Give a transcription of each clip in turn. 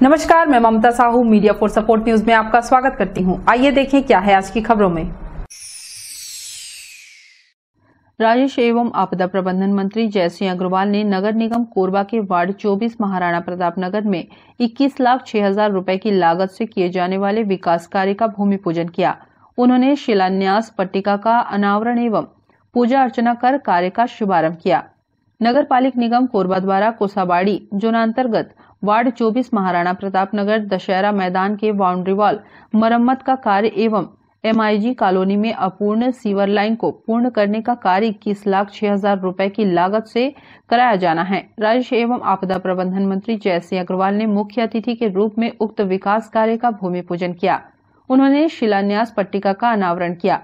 नमस्कार, मैं Mamta Sahu media for support news में आपका स्वागत करती हूं। आइए देखें क्या है आज की खबरों में। राजस्व एवं आपदा प्रबंधन मंत्री जयसिंह अग्रवाल ने नगर निगम कोरबा के वार्ड 24 महाराणा प्रताप नगर में 21,06,000 रुपए की लागत से किए जाने वाले विकास कार्य का भूमि पूजन किया। उन्होंने शिलान्यास पट्टिका का अनावरण एवं पूजा अर्चना कर कार्य का शुभारंभ किया। नगर पालिक निगम कोरबा द्वारा कोसाबाड़ी जोनांतर्गत वार्ड 24 महाराणा प्रताप नगर दशहरा मैदान के बाउंड्री वॉल मरम्मत का कार्य एवं MIG कॉलोनी में अपूर्ण सीवर लाइन को पूर्ण करने का कार्य 21,06,000 रुपए की लागत से कराया जाना है। राजस्व एवं आपदा प्रबंधन मंत्री जयसिंह अग्रवाल ने मुख्य अतिथि के रूप में उक्त विकास कार्य का भूमि पूजन किया। उन्होंने शिलान्यास पट्टिका का अनावरण किया,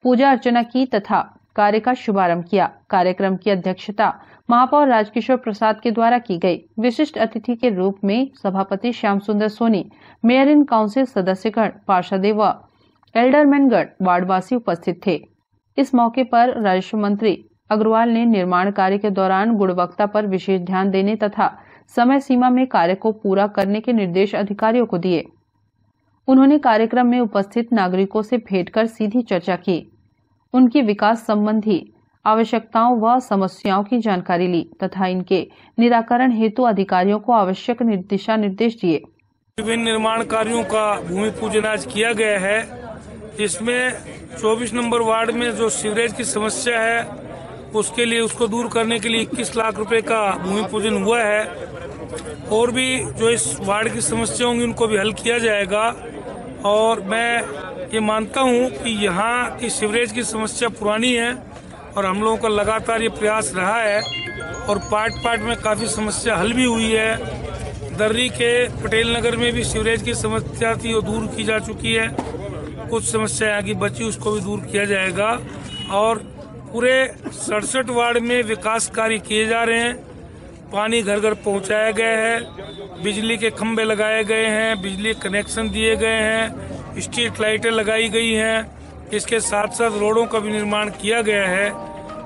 पूजा अर्चना की तथा कार्य का शुभारंभ किया। कार्यक्रम की अध्यक्षता महापौर राजकिशोर प्रसाद के द्वारा की गई। विशिष्ट अतिथि के रूप में सभापति श्याम सुंदर सोनी, मेयर इन काउंसिल सदस्यगण, पार्षद व एल्डरमैनगण, वार्डवासी उपस्थित थे। इस मौके पर राजस्व मंत्री अग्रवाल ने निर्माण कार्य के दौरान गुणवत्ता पर विशेष ध्यान देने तथा समय सीमा में कार्य को पूरा करने के निर्देश अधिकारियों को दिए। उन्होंने कार्यक्रम में उपस्थित नागरिकों से भेंट कर सीधी चर्चा की, उनकी विकास संबंधी आवश्यकताओं व समस्याओं की जानकारी ली तथा इनके निराकरण हेतु अधिकारियों को आवश्यक दिशा निर्देश दिए। विभिन्न निर्माण कार्यों का भूमि पूजन आज किया गया है। इसमें 24 नंबर वार्ड में जो सीवरेज की समस्या है उसके लिए उसको दूर करने के लिए 21 लाख रुपए का भूमि पूजन हुआ है। और भी जो इस वार्ड की समस्या होंगी उनको भी हल किया जाएगा। और मैं ये मानता हूँ कि यहाँ की सीवरेज की समस्या पुरानी है और हम लोगों का लगातार ये प्रयास रहा है और पार्ट में काफी समस्या हल भी हुई है। दर्री के पटेल नगर में भी सीवरेज की समस्या थी, वो दूर की जा चुकी है। कुछ समस्या यहाँ की बची, उसको भी दूर किया जाएगा। और पूरे 67 वार्ड में विकास कार्य किए जा रहे हैं। पानी घर घर पहुँचाया गया है, बिजली के खंभे लगाए गए हैं, बिजली कनेक्शन दिए गए हैं, स्ट्रीट लाइटें लगाई गई हैं। इसके साथ साथ रोडों का भी निर्माण किया गया है।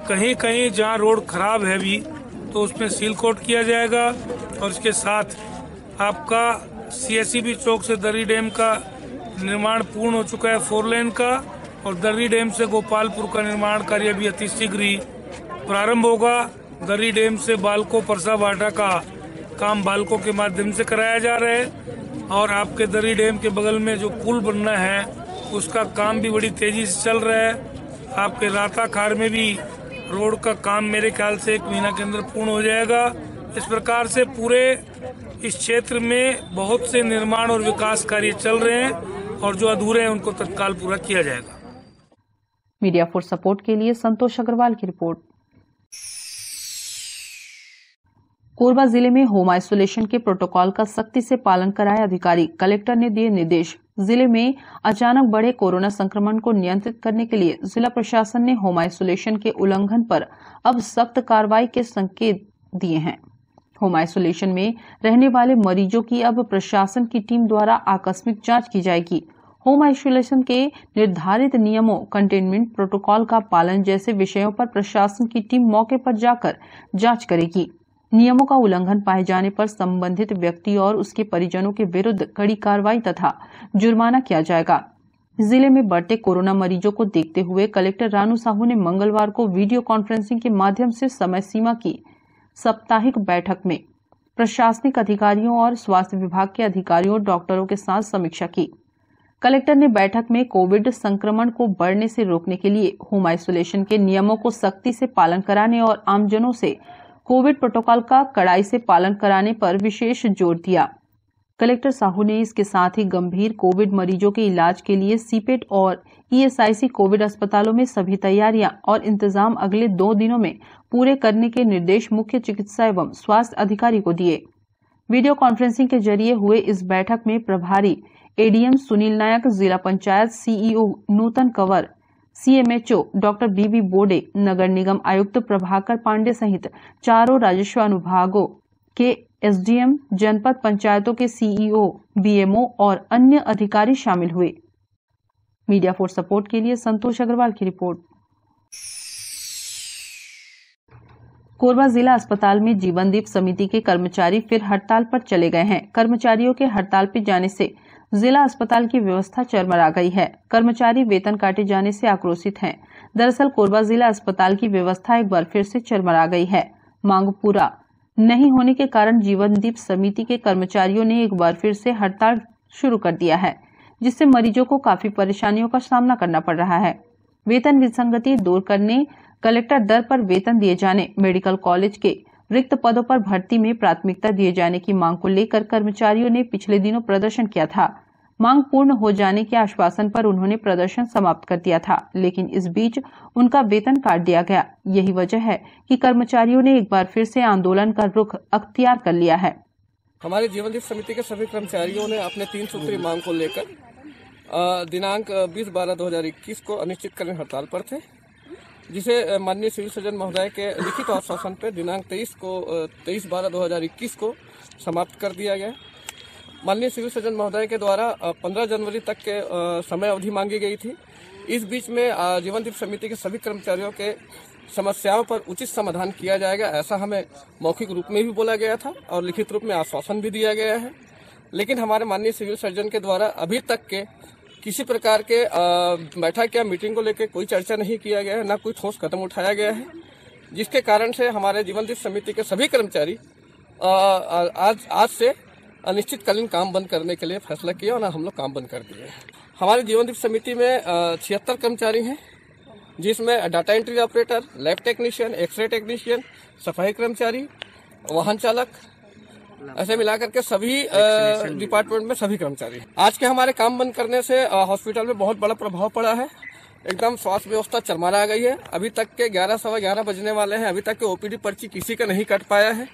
कहीं कहीं जहाँ रोड खराब है भी तो उसमें सील कोट किया जाएगा। और इसके साथ आपका CSEB चौक से दर्री डैम का निर्माण पूर्ण हो चुका है 4 लेन का, और दर्री डैम से गोपालपुर का निर्माण कार्य भी अतिशीघ्र ही प्रारंभ होगा। दर्री डैम से बालको परसा बाटा का काम बालको के माध्यम से कराया जा रहा है। और आपके दर्री डैम के बगल में जो पुल बनना है उसका काम भी बड़ी तेजी से चल रहा है। आपके राता खार में भी रोड का काम मेरे ख्याल से 1 महीना के अंदर पूर्ण हो जाएगा। इस प्रकार से पूरे इस क्षेत्र में बहुत से निर्माण और विकास कार्य चल रहे हैं और जो अधूरे हैं उनको तत्काल पूरा किया जाएगा। मीडिया फॉर सपोर्ट के लिए संतोष अग्रवाल की रिपोर्ट। कोरबा जिले में होम आइसोलेशन के प्रोटोकॉल का सख्ती से पालन कराए अधिकारी। कलेक्टर ने दिए निर्देश। जिले में अचानक बढ़े कोरोना संक्रमण को नियंत्रित करने के लिए जिला प्रशासन ने होम आइसोलेशन के उल्लंघन पर अब सख्त कार्रवाई के संकेत दिए हैं। होम आइसोलेशन में रहने वाले मरीजों की अब प्रशासन की टीम द्वारा आकस्मिक जांच की जाएगी। होम आइसोलेशन के निर्धारित नियमों, कंटेनमेंट प्रोटोकॉल का पालन जैसे विषयों पर प्रशासन की टीम मौके पर जाकर जांच करेगी। नियमों का उल्लंघन पाए जाने पर संबंधित व्यक्ति और उसके परिजनों के विरुद्ध कड़ी कार्रवाई तथा जुर्माना किया जाएगा। जिले में बढ़ते कोरोना मरीजों को देखते हुए कलेक्टर रानू साहू ने मंगलवार को वीडियो कॉन्फ्रेंसिंग के माध्यम से समय सीमा की साप्ताहिक बैठक में प्रशासनिक अधिकारियों और स्वास्थ्य विभाग के अधिकारियों और डॉक्टरों के साथ समीक्षा की। कलेक्टर ने बैठक में कोविड संक्रमण को बढ़ने से रोकने के लिए होम आइसोलेशन के नियमों को सख्ती से पालन कराने और आमजनों से कोविड प्रोटोकॉल का कड़ाई से पालन कराने पर विशेष जोर दिया। कलेक्टर साहू ने इसके साथ ही गंभीर कोविड मरीजों के इलाज के लिए सीपेट और ESIC कोविड अस्पतालों में सभी तैयारियां और इंतजाम अगले 2 दिनों में पूरे करने के निर्देश मुख्य चिकित्सा एवं स्वास्थ्य अधिकारी को दिए। वीडियो कॉन्फ्रेंसिंग के जरिए हुए इस बैठक में प्रभारी ADM सुनील नायक, जिला पंचायत CEO नूतन कंवर, CMHO डॉक्टर BB बोडे, नगर निगम आयुक्त प्रभाकर पांडे सहित चारों राजस्व अनुभागों के SDM, जनपद पंचायतों के CEO, BMO और अन्य अधिकारी शामिल हुए। मीडिया फॉर सपोर्ट के लिए संतोष अग्रवाल की रिपोर्ट। कोरबा जिला अस्पताल में जीवनदीप समिति के कर्मचारी फिर हड़ताल पर चले गए हैं। कर्मचारियों के हड़ताल पर जाने से जिला अस्पताल की व्यवस्था चरमरा गई है। कर्मचारी वेतन काटे जाने से आक्रोशित हैं। दरअसल कोरबा जिला अस्पताल की व्यवस्था एक बार फिर से चरमरा गई है। मांग पूरा नहीं होने के कारण जीवनदीप समिति के कर्मचारियों ने एक बार फिर से हड़ताल शुरू कर दिया है, जिससे मरीजों को काफी परेशानियों का सामना करना पड़ रहा है। वेतन विसंगति दूर करने, कलेक्टर दर पर वेतन दिए जाने, मेडिकल कॉलेज के रिक्त पदों पर भर्ती में प्राथमिकता दिए जाने की मांग को लेकर कर्मचारियों ने पिछले दिनों प्रदर्शन किया था। मांग पूर्ण हो जाने के आश्वासन पर उन्होंने प्रदर्शन समाप्त कर दिया था, लेकिन इस बीच उनका वेतन काट दिया गया। यही वजह है कि कर्मचारियों ने एक बार फिर से आंदोलन का रुख अख्तियार कर लिया है। हमारे जीवनदीप समिति के सभी कर्मचारियों ने अपने 3 सूत्री मांग को लेकर दिनांक 20/12/2021 को अनिश्चितकालीन हड़ताल पर थे, जिसे माननीय सिविल सर्जन महोदय के लिखित आश्वासन पर दिनांक 23/12/2021 को समाप्त कर दिया गया। माननीय सिविल सर्जन महोदय के द्वारा 15 जनवरी तक के समय अवधि मांगी गई थी। इस बीच में जीवनदीप समिति के सभी कर्मचारियों के समस्याओं पर उचित समाधान किया जाएगा, ऐसा हमें मौखिक रूप में भी बोला गया था और लिखित रूप में आश्वासन भी दिया गया है। लेकिन हमारे माननीय सिविल सर्जन के द्वारा अभी तक के किसी प्रकार के बैठक या मीटिंग को लेकर कोई चर्चा नहीं किया गया है, न कोई ठोस कदम उठाया गया है, जिसके कारण से हमारे जीवनदीप समिति के सभी कर्मचारी आज से अनिश्चितकालीन काम बंद करने के लिए फैसला किया और हम लोग काम बंद कर दिए। हमारे जीवनदीप समिति में 76 कर्मचारी हैं, जिसमें data entry operator, lab technician, X ray technician, सफाई कर्मचारी, वाहन चालक, ऐसे मिलाकर के सभी डिपार्टमेंट में सभी कर्मचारी। आज के हमारे काम बंद करने से हॉस्पिटल में बहुत बड़ा प्रभाव पड़ा है। एकदम स्वास्थ्य व्यवस्था चरमरा गई है। अभी तक के 11 सवा 11 बजने वाले हैं, अभी तक के ओपीडी पर्ची किसी का नहीं कट पाया है।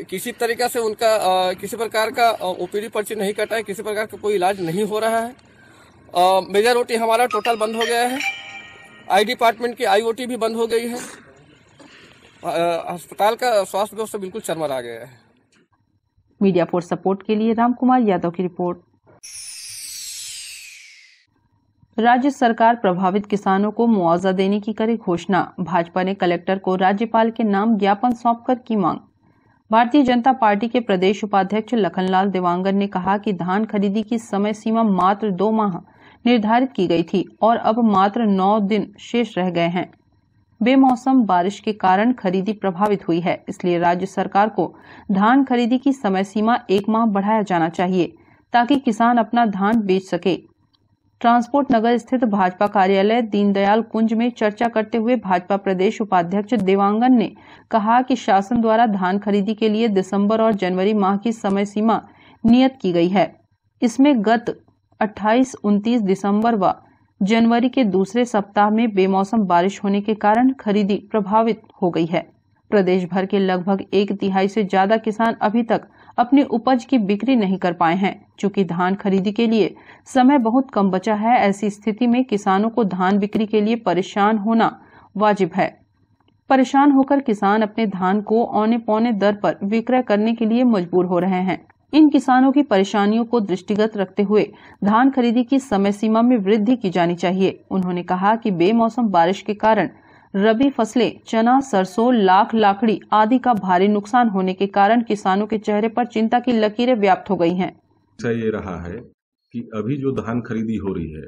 किसी तरीका से उनका किसी प्रकार का ओपीडी पर्ची नहीं कटा है, किसी प्रकार का कोई इलाज नहीं हो रहा है। मेजर ओटी हमारा टोटल बंद हो गया है। आई डिपार्टमेंट की आईओटी भी बंद हो गई है। अस्पताल का स्वास्थ्य व्यवस्था बिल्कुल चरमरा गया है। मीडिया फॉर सपोर्ट के लिए रामकुमार यादव की रिपोर्ट। राज्य सरकार प्रभावित किसानों को मुआवजा देने की करे घोषणा। भाजपा ने कलेक्टर को राज्यपाल के नाम ज्ञापन सौंपकर की मांग। भारतीय जनता पार्टी के प्रदेश उपाध्यक्ष लखनलाल देवांगन ने कहा कि धान खरीदी की समय सीमा मात्र 2 माह निर्धारित की गई थी और अब मात्र 9 दिन शेष रह गए हैं। बेमौसम बारिश के कारण खरीदी प्रभावित हुई है, इसलिए राज्य सरकार को धान खरीदी की समय सीमा 1 माह बढ़ाया जाना चाहिए ताकि किसान अपना धान बेच सके। ट्रांसपोर्ट नगर स्थित भाजपा कार्यालय दीनदयाल कुंज में चर्चा करते हुए भाजपा प्रदेश उपाध्यक्ष देवांगन ने कहा कि शासन द्वारा धान खरीदी के लिए दिसंबर और जनवरी माह की समय सीमा नियत की गई है। इसमें गत 28, 29 दिसंबर व जनवरी के दूसरे सप्ताह में बेमौसम बारिश होने के कारण खरीदी प्रभावित हो गई है। प्रदेश भर के लगभग 1/3 से ज्यादा किसान अभी तक अपनी उपज की बिक्री नहीं कर पाए हैं। चूंकि धान खरीदी के लिए समय बहुत कम बचा है, ऐसी स्थिति में किसानों को धान बिक्री के लिए परेशान होना वाजिब है। परेशान होकर किसान अपने धान को औने पौने दर पर विक्रय करने के लिए मजबूर हो रहे हैं। इन किसानों की परेशानियों को दृष्टिगत रखते हुए धान खरीदी की समय सीमा में वृद्धि की जानी चाहिए। उन्होंने कहा कि बेमौसम बारिश के कारण रबी फसलें चना, सरसों, लाख, लाखड़ी आदि का भारी नुकसान होने के कारण किसानों के चेहरे पर चिंता की लकीरें व्याप्त हो गई हैं। ये रहा है कि अभी जो धान खरीदी हो रही है,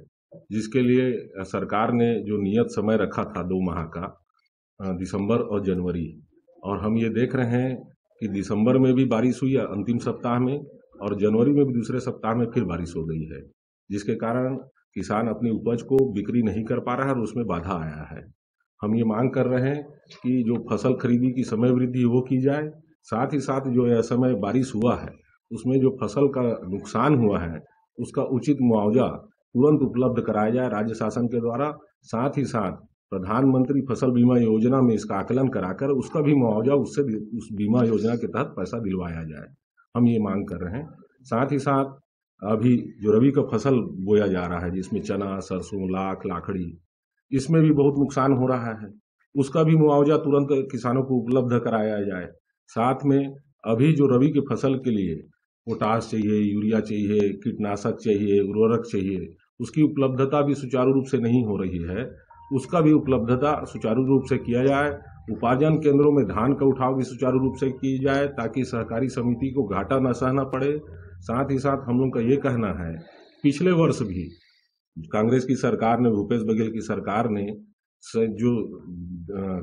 जिसके लिए सरकार ने जो नियत समय रखा था 2 माह का, दिसंबर और जनवरी, और हम ये देख रहे हैं कि दिसंबर में भी बारिश हुई अंतिम सप्ताह में और जनवरी में भी दूसरे सप्ताह में फिर बारिश हो गई है, जिसके कारण किसान अपनी उपज को बिक्री नहीं कर पा रहा है और उसमें बाधा आया है। हम ये मांग कर रहे हैं कि जो फसल खरीदी की समय वृद्धि वो की जाए, साथ ही साथ जो असमय बारिश हुआ है उसमें जो फसल का नुकसान हुआ है उसका उचित मुआवजा तुरंत उपलब्ध कराया जाए राज्य शासन के द्वारा। साथ ही साथ प्रधानमंत्री फसल बीमा योजना में इसका आकलन कराकर उसका भी मुआवजा उस बीमा योजना के तहत पैसा दिलवाया जाए, हम ये मांग कर रहे हैं। साथ ही साथ अभी जो रबी का फसल बोया जा रहा है, जिसमें चना, सरसों, लाख, लाखड़ी, इसमें भी बहुत नुकसान हो रहा है, उसका भी मुआवजा तुरंत किसानों को उपलब्ध कराया जाए। साथ में अभी जो रबी की फसल के लिए पोटाश चाहिए, यूरिया चाहिए, कीटनाशक चाहिए, उर्वरक चाहिए, उसकी उपलब्धता भी सुचारू रूप से नहीं हो रही है उसका भी उपलब्धता सुचारू रूप से किया जाए। उपार्जन केंद्रों में धान का उठाव भी सुचारू रूप से की जाए ताकि सहकारी समिति को घाटा न सहना पड़े। साथ ही साथ हम लोग का ये कहना है, पिछले वर्ष भी कांग्रेस की सरकार ने, भूपेश बघेल की सरकार ने जो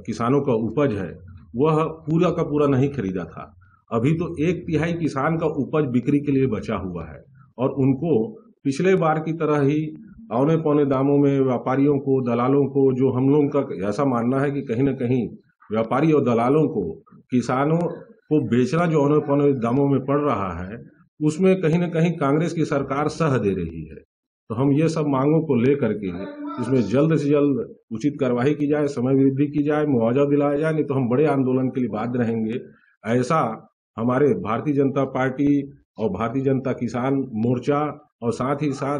किसानों का उपज है वह पूरा का पूरा नहीं खरीदा था। अभी तो 1/3 किसान का उपज बिक्री के लिए बचा हुआ है और उनको पिछले बार की तरह ही औने पौने दामों में व्यापारियों को, दलालों को, जो हम लोगों का ऐसा मानना है कि कहीं न कहीं व्यापारी और दलालों को किसानों को बेचना जो औने पौने दामों में पड़ रहा है, उसमें कहीं न कहीं कांग्रेस की सरकार सह दे रही है। तो हम ये सब मांगों को लेकर के इसमें जल्द से जल्द उचित कार्रवाई की जाए, समय वृद्धि की जाए, मुआवजा दिलाया जाए, नहीं तो हम बड़े आंदोलन के लिए बाध्य रहेंगे। ऐसा हमारे भारतीय जनता पार्टी और भारतीय जनता किसान मोर्चा और साथ ही साथ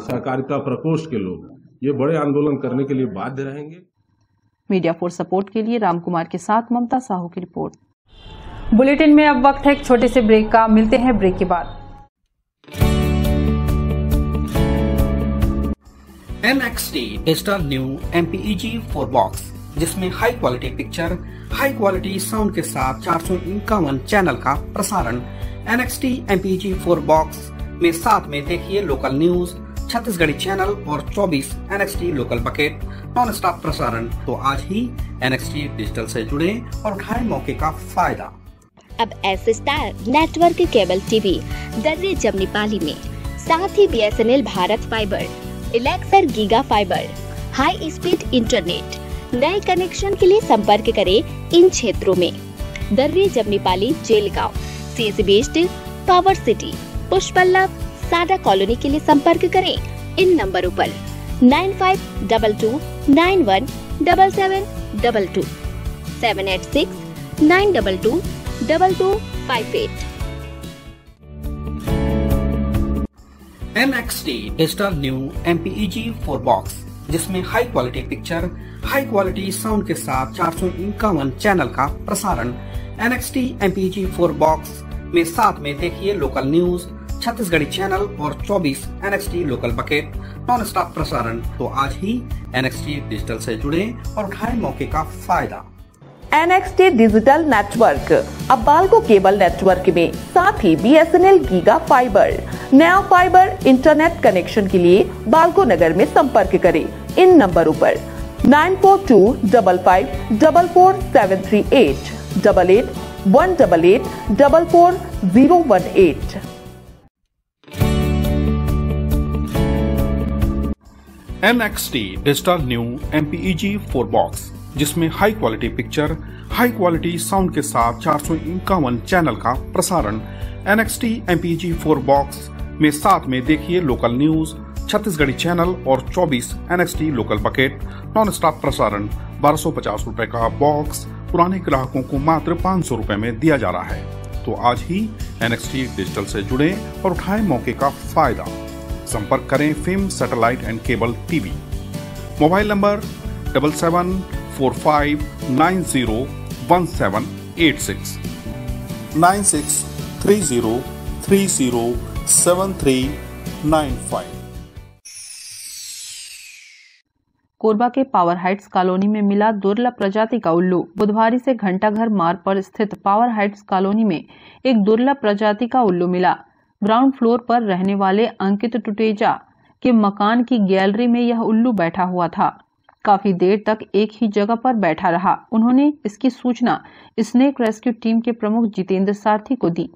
सहकारिता प्रकोष्ठ के लोग ये बड़े आंदोलन करने के लिए बाध्य रहेंगे। मीडिया फॉर सपोर्ट के लिए राम कुमार के साथ ममता साहू की रिपोर्ट। बुलेटिन में अब वक्त है एक छोटे से ब्रेक का। मिलते हैं ब्रेक के बाद। NXT digital new MPEG 4 box, जिसमें high quality picture, high quality sound के साथ 451 चैनल का प्रसारण। NXT MPEG 4 बॉक्स में साथ में देखिए लोकल न्यूज, छत्तीसगढ़ी चैनल और 24 NXT local bucket non stop प्रसारण। तो आज ही NXT डिजिटल से जुड़े और उठाएं मौके का फायदा। अब S star network cable TV Darri Jamnipali में, साथ ही BSNL भारत फाइबर, इलेक्सर giga fibre, high speed internet. नए कनेक्शन के लिए संपर्क करें इन क्षेत्रों में: Darri Jamnipali, Jelgaon, CSE based, power city, Pushpallav, Sada colony के लिए संपर्क करें इन नंबरों पर 9522917722, 786-922-2258। NXT digital new MPEG 4 box, जिसमें high quality picture, high quality sound के साथ 451 चैनल का प्रसारण। NXT MPEG 4 बॉक्स में साथ में देखिए लोकल न्यूज, छत्तीसगढ़ी चैनल और 24 NXT local bucket non stop प्रसारण। तो आज ही NXT डिजिटल से जुड़े और उठाएं मौके का फायदा। NXT डिजिटल नेटवर्क अब बाल्को केबल नेटवर्क में, साथ ही BSNL गीगा फाइबर। नया फाइबर इंटरनेट कनेक्शन के लिए बाल्को नगर में संपर्क करें इन नंबरों पर 9425544738, 8818844018। NXT digital new MPEG 4 box, जिसमें high quality picture, high quality sound के साथ 451 चैनल का प्रसारण। NXT MPEG 4 बॉक्स में साथ में देखिए लोकल न्यूज, छत्तीसगढ़ी चैनल और 24 NXT local bucket non stop प्रसारण। 1250 रुपए का बॉक्स पुराने ग्राहकों को मात्र 500 रुपए में दिया जा रहा है। तो आज ही NXT डिजिटल से जुड़े और उठाएं मौके का फायदा। संपर्क करें film satellite and cable TV. Mobile number 7745901786, 9630307395। Korba के पावर हाइट्स कॉलोनी में मिला दुर्लभ प्रजाति का उल्लू। बुधवार से घंटाघर मार्ग पर स्थित पावर हाइट्स कॉलोनी में एक दुर्लभ प्रजाति का उल्लू मिला। ग्राउंड फ्लोर पर रहने वाले अंकित टुटेजा के मकान की गैलरी में यह उल्लू बैठा हुआ था। काफी देर तक एक ही जगह पर बैठा रहा। उन्होंने इसकी सूचना स्नेक रेस्क्यू टीम के प्रमुख जितेंद्र सारथी को दी।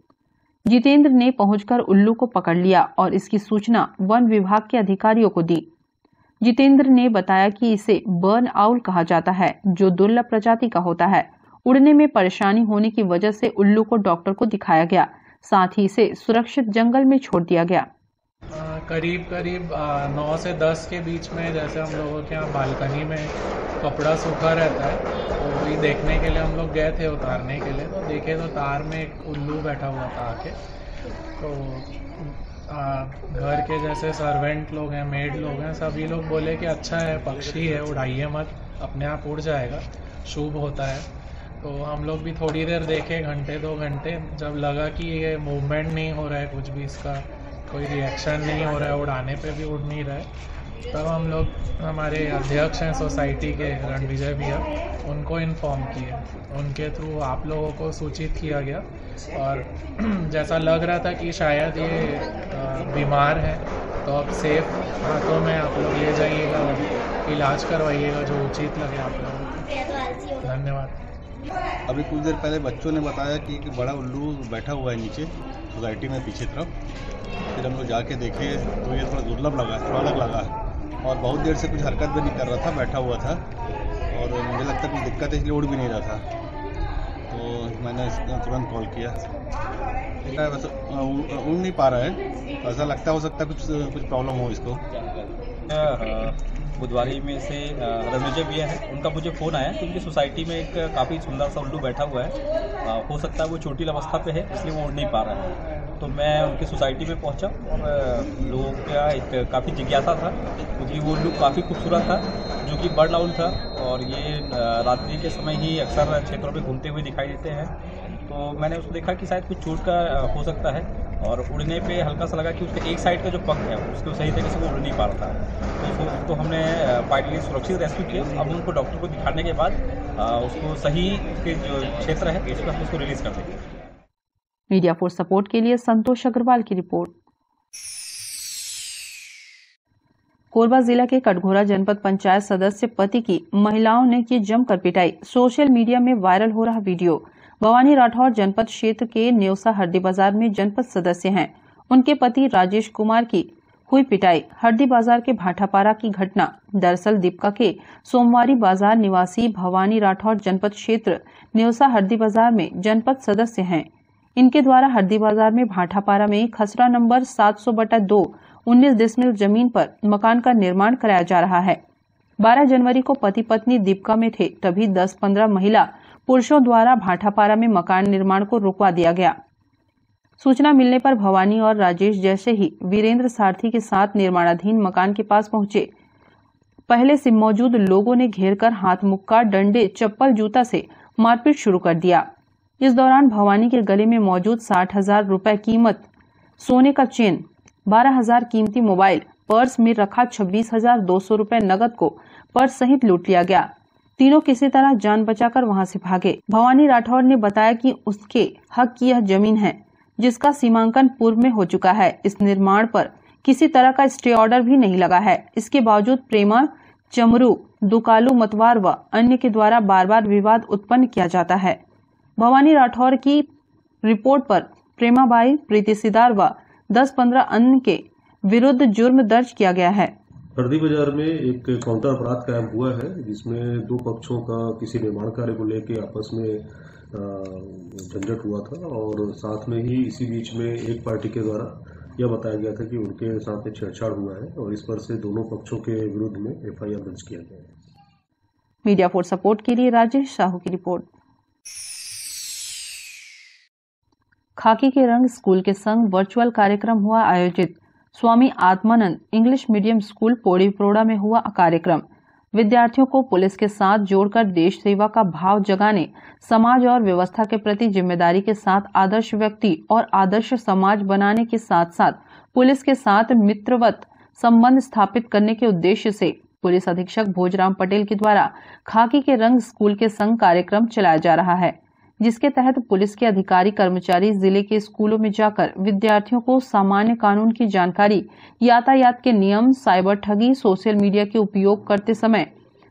जितेंद्र ने पहुंचकर उल्लू को पकड़ लिया और इसकी सूचना वन विभाग के अधिकारियों को दी। जितेंद्र ने बताया कि इसे बर्न आउल कहा जाता है, जो दुर्लभ प्रजाति का होता है। उड़ने में परेशानी होने की वजह से उल्लू को डॉक्टर को दिखाया गया, साथ ही इसे सुरक्षित जंगल में छोड़ दिया गया। करीब 9 से 10 के बीच में, जैसे हम लोगों के यहाँ बालकनी में कपड़ा सूखा रहता है, तो वही देखने के लिए हम लोग गए थे उतारने के लिए। तो देखे तो तार में एक उल्लू बैठा हुआ था आके। तो घर के जैसे सर्वेंट लोग हैं, मेड लोग हैं, सभी लोग बोले कि अच्छा है, पक्षी है, उड़ाइए मत, अपने आप उड़ जाएगा, शुभ होता है। तो हम लोग भी थोड़ी देर देखे, घंटे 2 घंटे। जब लगा कि ये मूवमेंट नहीं हो रहा है, कुछ भी इसका कोई रिएक्शन नहीं हो रहा है, उड़ाने पे भी उड़ नहीं रहा है, तब हम लोग हमारे अध्यक्ष हैं सोसाइटी के रणविजय भैया, उनको इन्फॉर्म किए। उनके थ्रू आप लोगों को सूचित किया गया और जैसा लग रहा था कि शायद ये बीमार है, तो अब सेफ हाथों में आप लोग ले जाइएगा और इलाज करवाइएगा जो उचित लगे आप लोगों को। धन्यवाद। अभी कुछ देर पहले बच्चों ने बताया कि एक बड़ा उल्लू बैठा हुआ है नीचे सोसाइटी में पीछे तरफ। फिर हम लोग जाके देखे तो ये थोड़ा दुर्लभ लगा, थोड़ा अलग लगा और बहुत देर से कुछ हरकत भी नहीं कर रहा था, बैठा हुआ था और मुझे लगता है कुछ दिक्कत है इसलिए उड़ भी नहीं रहा था। तो मैंने तुरंत कॉल किया। देखा है बस उड़ नहीं पा रहा है, ऐसा लगता हो सकता है कुछ प्रॉब्लम हो इसको। बुधवारी में से रणविजय भैया है, उनका मुझे फ़ोन आया कि उनकी सोसाइटी में एक काफ़ी सुंदर सा उल्लू बैठा हुआ है। हो सकता है वो छोटी अवस्था पे है इसलिए वो उड़ नहीं पा रहा है। तो मैं उनकी सोसाइटी में पहुंचा और लोगों का एक काफ़ी जिज्ञासा था क्योंकि वो उल्लू काफ़ी खूबसूरत था जो कि बर्ड लाउल था और ये रात्रि के समय ही अक्सर क्षेत्रों में घूमते हुए दिखाई देते हैं। तो मैंने उसको देखा कि शायद कुछ चोट का हो सकता है और उड़ने पे हल्का सा लगा कि उसके एक साइड का जो पंख है उसको सही तरीके से वो उड़ नहीं पा रहा था। तो हमने फाइनली सुरक्षित रेस्क्यू किया। अब उनको डॉक्टर को दिखाने के बाद उसको सही उसके जो क्षेत्र है उस पर हम उसको रिलीज कर देंगे। मीडिया फॉर सपोर्ट के लिए संतोष अग्रवाल की रिपोर्ट। कोरबा जिला के कटघोरा जनपद पंचायत सदस्य पति की महिलाओं ने की जमकर पिटाई। सोशल मीडिया में वायरल हो रहा वीडियो। भवानी राठौर जनपद क्षेत्र के नेवसा हरदी बाजार में जनपद सदस्य हैं। उनके पति राजेश कुमार की हुई पिटाई। हरदी बाजार के भाटापारा की घटना। दरअसल दीपका के सोमवारी बाजार निवासी भवानी राठौर जनपद क्षेत्र नेवसा हरदी बाजार में जनपद सदस्य हैं। इनके द्वारा हरदी बाजार में भाटापारा में खसरा नंबर 700/2 19 डिसमिल जमीन पर मकान का निर्माण कराया जा रहा है। 12 जनवरी को पति पत्नी दीपका में थे, तभी 10-15 महिला पुरुषों द्वारा भाटापारा में मकान निर्माण को रुकवा दिया गया। सूचना मिलने पर भवानी और राजेश जैसे ही वीरेंद्र सारथी के साथ निर्माणाधीन मकान के पास पहुंचे। पहले से मौजूद लोगों ने घेरकर हाथ मुक्का, डंडे, चप्पल, जूता से मारपीट शुरू कर दिया। इस दौरान भवानी के गले में मौजूद 60,000 रुपए कीमत सोने का चेन, 12,000 कीमती मोबाइल, पर्स में रखा 26,200 रुपए नगद को पर्स सहित लूट लिया गया। तीनों किसी तरह जान बचाकर वहां से भागे। भवानी राठौर ने बताया कि उसके हक की यह जमीन है जिसका सीमांकन पूर्व में हो चुका है। इस निर्माण पर किसी तरह का स्टे ऑर्डर भी नहीं लगा है। इसके बावजूद प्रेमा, चमरू, दुकालू मतवार व अन्य के द्वारा बार बार विवाद उत्पन्न किया जाता है। भवानी राठौर की रिपोर्ट पर प्रेमाबाई, प्रीति सिदार व 10-15 अन्य के विरुद्ध जुर्म दर्ज किया गया है। हरदी बाजार में एक काउंटर अपराध कायम हुआ है जिसमें दो पक्षों का किसी निर्माण कार्य को लेकर आपस में झंझट हुआ था और साथ में ही इसी बीच में एक पार्टी के द्वारा यह बताया गया था कि उनके साथ में छेड़छाड़ हुआ है और इस पर से दोनों पक्षों के विरुद्ध में FIR दर्ज किया गया है। मीडिया फॉर सपोर्ट के लिए राजेश साहू की रिपोर्ट। खाकी के रंग स्कूल के संग वर्चुअल कार्यक्रम हुआ आयोजित। Swami Atmanand English medium school Pauri Proda में हुआ कार्यक्रम। विद्यार्थियों को पुलिस के साथ जोड़कर देश सेवा का भाव जगाने, समाज और व्यवस्था के प्रति जिम्मेदारी के साथ आदर्श व्यक्ति और आदर्श समाज बनाने के साथ साथ पुलिस के साथ मित्रवत संबंध स्थापित करने के उद्देश्य से पुलिस अधीक्षक भोजराम पटेल के द्वारा खाकी के रंग स्कूल के संग कार्यक्रम चलाया जा रहा है, जिसके तहत पुलिस के अधिकारी कर्मचारी जिले के स्कूलों में जाकर विद्यार्थियों को सामान्य कानून की जानकारी, यातायात के नियम, साइबर ठगी, सोशल मीडिया के उपयोग करते समय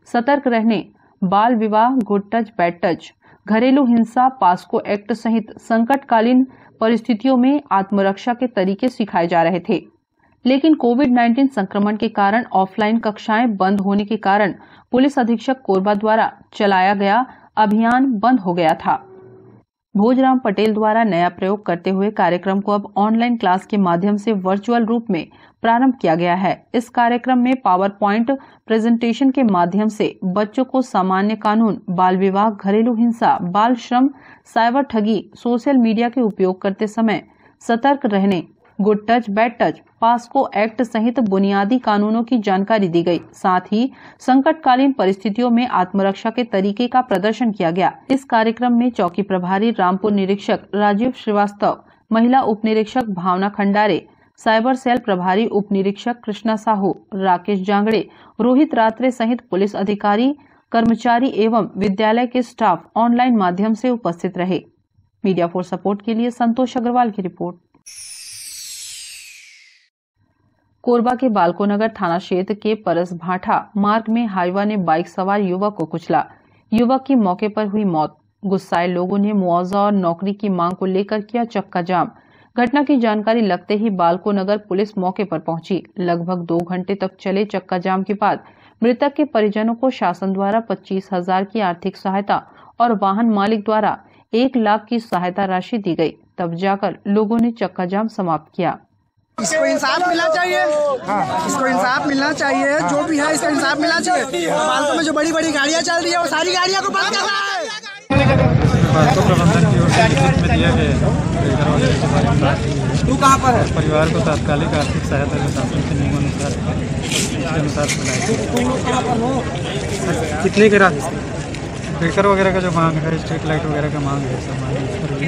सतर्क रहने, बाल विवाह, गुड टच, बैड टच, घरेलू हिंसा, पास्को एक्ट सहित संकटकालीन परिस्थितियों में आत्मरक्षा के तरीके सिखाए जा रहे थे। लेकिन कोविड-19 संक्रमण के कारण ऑफलाइन कक्षाएं बंद होने के कारण पुलिस अधीक्षक कोरबा द्वारा चलाया गया अभियान बंद हो गया था। भोजराम पटेल द्वारा नया प्रयोग करते हुए कार्यक्रम को अब ऑनलाइन क्लास के माध्यम से वर्चुअल रूप में प्रारंभ किया गया है। इस कार्यक्रम में पावर पॉइंट प्रेजेंटेशन के माध्यम से बच्चों को सामान्य कानून, बाल विवाह, घरेलू हिंसा, बाल श्रम, साइबर ठगी, सोशल मीडिया के उपयोग करते समय सतर्क रहने, good touch, bad touch, POCSO act सहित बुनियादी कानूनों की जानकारी दी गई। साथ ही संकटकालीन परिस्थितियों में आत्मरक्षा के तरीके का प्रदर्शन किया गया। इस कार्यक्रम में चौकी प्रभारी रामपुर निरीक्षक राजीव श्रीवास्तव, महिला उप निरीक्षक भावना खंडारे, साइबर सेल प्रभारी उप निरीक्षक कृष्णा साहू, राकेश जांगड़े, रोहित रात्रे सहित पुलिस अधिकारी, कर्मचारी एवं विद्यालय के स्टाफ ऑनलाइन माध्यम से उपस्थित रहे। मीडिया फॉर सपोर्ट के लिए संतोष अग्रवाल की रिपोर्ट। कोरबा के बालकोनगर थाना क्षेत्र के परस भाठा मार्ग में हाईवा ने बाइक सवार युवक को कुचला। युवक की मौके पर हुई मौत। गुस्साए लोगों ने मुआवजा और नौकरी की मांग को लेकर किया चक्का जाम। घटना की जानकारी लगते ही बालकोनगर पुलिस मौके पर पहुंची। लगभग 2 घंटे तक चले चक्का जाम के बाद मृतक के परिजनों को शासन द्वारा 25,000 की आर्थिक सहायता और वाहन मालिक द्वारा 1 लाख की सहायता राशि दी गई। तब जाकर लोगों ने चक्का जाम समाप्त किया। इसको इंसाफ मिलना चाहिए। इसको इंसाफ मिलना चाहिए। जो भी है इसको इंसाफ मिलना चाहिए। बालकों में जो बड़ी बड़ी गाड़ियां चल रही है वो सारी गाड़ियों को बंद करना है। बालकों प्रबंधन की ओर से लिखित में दिया गया है। तू कहाँ पर है? परिवार को तात्कालिक आर्थिक सहायता के शासन के नियमानुसार कितने की राशि? ब्रेकर वगैरह का जो मांग है, स्ट्रीट लाइट वगैरह का मांग है, सब मांग है, उस पर भी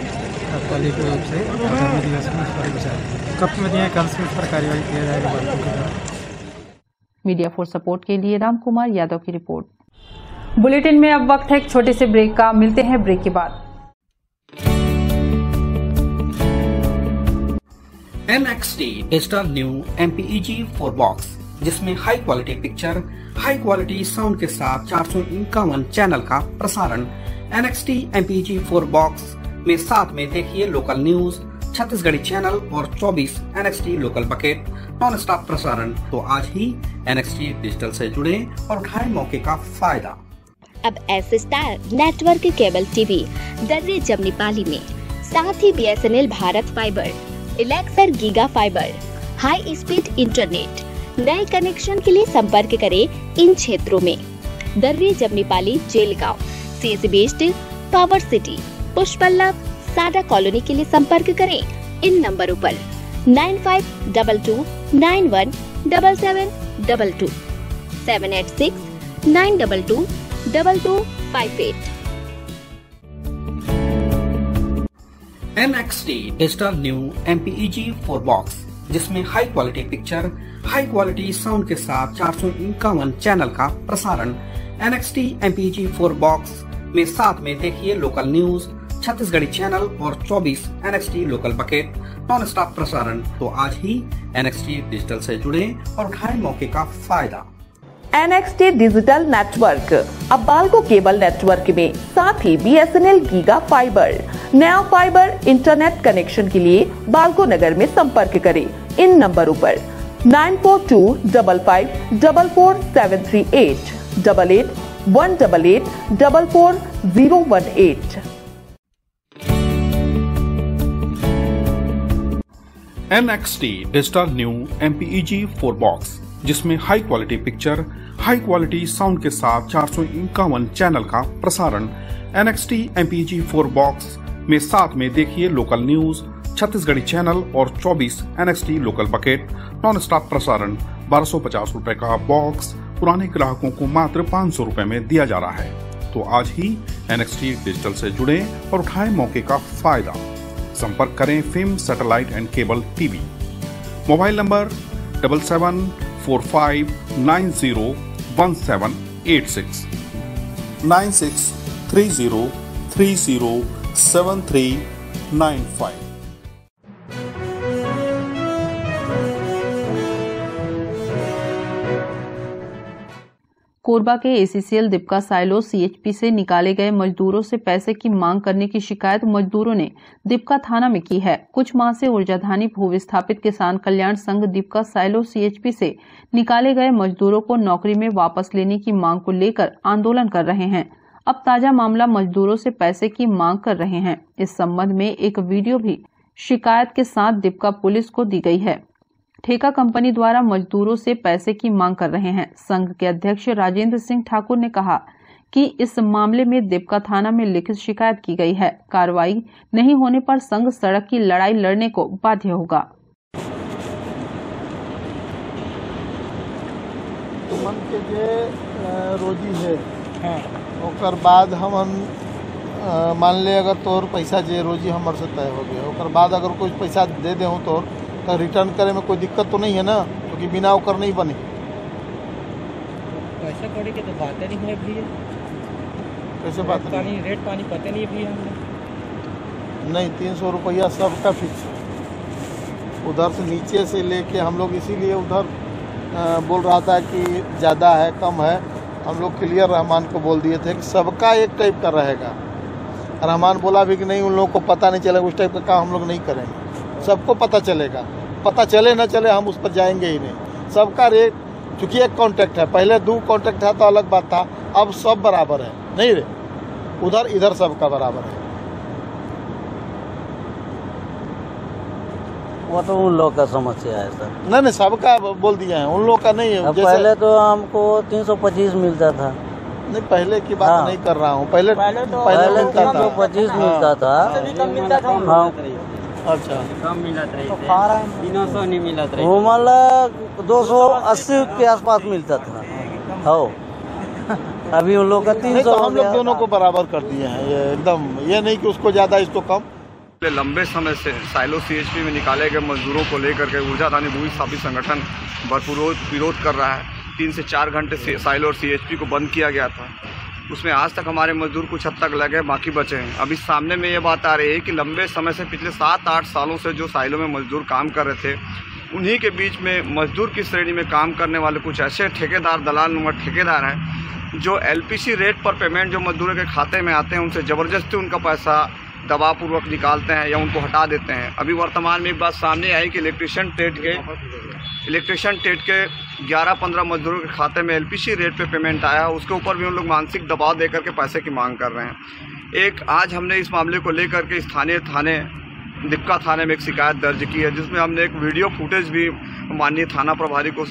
तात्कालिक रूप से आगामी दिवस में उस पर विचार कब में दिए, कल से उस पर कार्रवाई किया जाएगा बालकों के द्वारा। मीडिया फॉर सपोर्ट के लिए राम कुमार यादव की रिपोर्ट। बुलेटिन में अब वक्त है एक छोटे से ब्रेक का। मिलते हैं ब्रेक के बाद। NXT digital new MPEG 4 box, जिसमें high quality picture, high quality sound के साथ 451 चैनल का प्रसारण। NXT MPEG 4 बॉक्स में साथ में देखिए लोकल न्यूज, छत्तीसगढ़ी चैनल और 24 NXT local bucket non stop प्रसारण। तो आज ही NXT डिजिटल से जुड़े और उठाएं मौके का फायदा। अब S star network cable TV Darri Jamnipali में, साथ ही BSNL भारत फाइबर, इलेक्सर giga fibre, high speed internet. नए कनेक्शन के लिए संपर्क करें इन क्षेत्रों में: Darri Jamnipali, Jelgaon, CSE based, power city, Pushpallav, Sada colony के लिए संपर्क करें इन नंबरों पर 9522917722, 786-922-2258। NXT digital new MPEG 4 box, जिसमें high quality picture, high quality sound के साथ 451 चैनल का प्रसारण। NXT MPEG 4 बॉक्स में साथ में देखिए लोकल न्यूज, छत्तीसगढ़ी चैनल और 24 NXT local bucket non stop प्रसारण। तो आज ही NXT डिजिटल से जुड़े और उठाएं मौके का फायदा। NXT डिजिटल नेटवर्क अब बालको केबल नेटवर्क में, साथ ही BSNL गीगा फाइबर। नया फाइबर इंटरनेट कनेक्शन के लिए बालको नगर में संपर्क करें इन नंबरों पर 9425544738, 8818844018। NXT digital new MPEG 4 box, जिसमें high quality picture, high quality sound के साथ 451 चैनल का प्रसारण। NXT MPEG 4 बॉक्स में साथ में देखिए लोकल न्यूज, छत्तीसगढ़ी चैनल और 24 NXT local bucket non stop प्रसारण। 1250 रुपए का बॉक्स पुराने ग्राहकों को मात्र 500 रुपए में दिया जा रहा है। तो आज ही NXT डिजिटल से जुड़े और उठाएं मौके का फायदा। संपर्क करें film satellite and cable TV. Mobile number 7745901786, 9630307395। Korba के ACCL दीपका साइलो CHP से निकाले गए मजदूरों से पैसे की मांग करने की शिकायत मजदूरों ने दीपका थाना में की है। कुछ माह से ऊर्जाधानी भू विस्थापित किसान कल्याण संघ दीपका साइलो CHP से निकाले गए मजदूरों को नौकरी में वापस लेने की मांग को लेकर आंदोलन कर रहे हैं। अब ताजा मामला मजदूरों से पैसे की मांग कर रहे हैं। इस संबंध में एक वीडियो भी शिकायत के साथ दीपका पुलिस को दी गई है। ठेका कंपनी द्वारा मजदूरों से पैसे की मांग कर रहे हैं। संघ के अध्यक्ष राजेंद्र सिंह ठाकुर ने कहा कि इस मामले में दीपका थाना में लिखित शिकायत की गई है। कार्रवाई नहीं होने पर संघ सड़क की लड़ाई लड़ने को बाध्य होगा। मन के जे रोजी है ओकर बाद हम मान ले अगर तोर पैसा जे रोजी हमर से तय हो गया ओकर बाद अगर कुछ पैसा दे दे तोर तो रिटर्न करे में कोई दिक्कत तो नहीं है ना, क्योंकि बिना ओकर नहीं बने। पैसे कौड़ी के तो बातें नहीं है भैया, कैसे बात पानी रेट पानी पता नहीं है भैया हमने। नहीं 300 रुपया सबका फिक्स, उधर से नीचे से लेके हम लोग इसीलिए उधर बोल रहा था कि ज़्यादा है कम है, हम लोग क्लियर रहमान को बोल दिए थे कि सबका एक टाइप का रहेगा। रहमान बोला भी कि नहीं उन लोगों को पता नहीं चलेगा, उस टाइप का काम हम लोग नहीं करेंगे, सबको पता चलेगा, पता चले ना चले हम उस पर जाएंगे ही नहीं। सबका रेट चूँकि एक कॉन्ट्रैक्ट है, पहले 2 कॉन्ट्रैक्ट था तो अलग बात था, अब सब बराबर है नहीं रे, उधर इधर सबका बराबर है। वो तो उन लोग का समस्या है सर। नहीं सबका बोल दिया है, उन लोग का नहीं है। पहले तो हमको 325 मिलता था। नहीं पहले की बात नहीं कर रहा हूँ, पहले 325 मिलता था। हाँ अच्छा कम मिला था, 300 नहीं मिला था, वो मतलब 280 के आसपास मिलता था। हो अभी उन लोग का 300। तो हम लोग दोनों को बराबर कर दिए हैं, ये एकदम ये नहीं कि उसको ज्यादा इसको कम। लंबे समय से साइलो सीएचपी में निकाले गए मजदूरों को लेकर के ऊर्जाधानी भूमि स्थापित संगठन भरपूर विरोध कर रहा है। 3 से 4 घंटे से साइलो और सीएचपी को बंद किया गया था, उसमें आज तक हमारे मजदूर कुछ हद तक लगे, बाकी बचे हैं। अभी सामने में ये बात आ रही है कि लंबे समय से पिछले 7-8 सालों से जो साइलो में मजदूर काम कर रहे थे, उन्हीं के बीच में मजदूर की श्रेणी में काम करने वाले कुछ ऐसे ठेकेदार, दलाल नुमा ठेकेदार हैं जो एलपीसी रेट पर पेमेंट जो मजदूरों के खाते में आते हैं उनसे ज़बरदस्ती उनका पैसा दबावपूर्वक निकालते हैं या उनको हटा देते हैं। अभी वर्तमान में एक बात सामने आई कि इलेक्ट्रिशियन ट्रेड के 11-15 मजदूरों के खाते में एलपीसी रेट पे पेमेंट आया, उसके ऊपर भी उन लोग मानसिक दबाव देकर के पैसे की मांग कर रहे हैं। एक आज हमने इस मामले को लेकर के स्थानीय थाने दिक्का थाने में एक शिकायत दर्ज की है, जिसमें हमने एक वीडियो फुटेज भी माननीय थाना प्रभारी को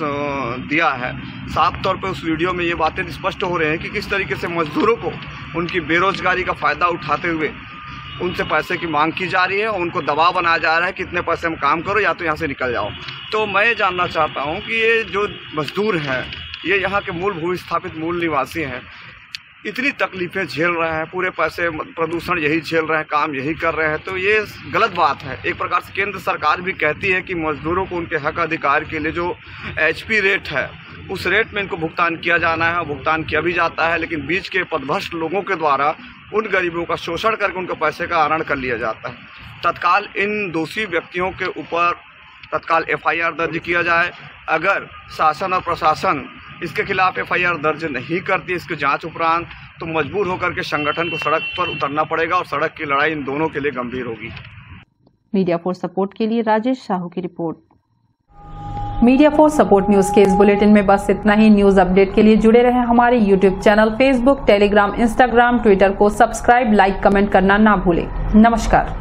दिया है। साफ तौर पे उस वीडियो में ये बातें स्पष्ट हो रहे हैं कि किस तरीके से मजदूरों को उनकी बेरोजगारी का फ़ायदा उठाते हुए उनसे पैसे की मांग की जा रही है और उनको दबाव बनाया जा रहा है कि इतने पैसे में काम करो या तो यहाँ से निकल जाओ। तो मैं जानना चाहता हूँ कि ये जो मजदूर हैं, ये यहाँ के मूल भूस्थापित मूल निवासी हैं, इतनी तकलीफ़ें झेल रहे हैं, पूरे पैसे प्रदूषण यही झेल रहे हैं, काम यही कर रहे हैं, तो ये गलत बात है। एक प्रकार से केंद्र सरकार भी कहती है कि मजदूरों को उनके हक अधिकार के लिए जो एचपी रेट है उस रेट में इनको भुगतान किया जाना है, भुगतान किया भी जाता है, लेकिन बीच के पदभ्रष्ट लोगों के द्वारा उन गरीबों का शोषण करके उनके पैसे का आहरण कर लिया जाता है। तत्काल इन दोषी व्यक्तियों के ऊपर तत्काल एफआईआर दर्ज किया जाए। अगर शासन और प्रशासन इसके खिलाफ एफआईआर दर्ज नहीं करती इसके जांच उपरांत, तो मजबूर होकर के संगठन को सड़क पर उतरना पड़ेगा और सड़क की लड़ाई इन दोनों के लिए गंभीर होगी। मीडिया फॉर सपोर्ट के लिए राजेश साहू की report. Media for support news के इस बुलेटिन में बस इतना ही। न्यूज अपडेट के लिए जुड़े रहें हमारे YouTube channel, Facebook, Telegram, Instagram, Twitter को सब्सक्राइब, लाइक, कमेंट करना ना भूलें। नमस्कार।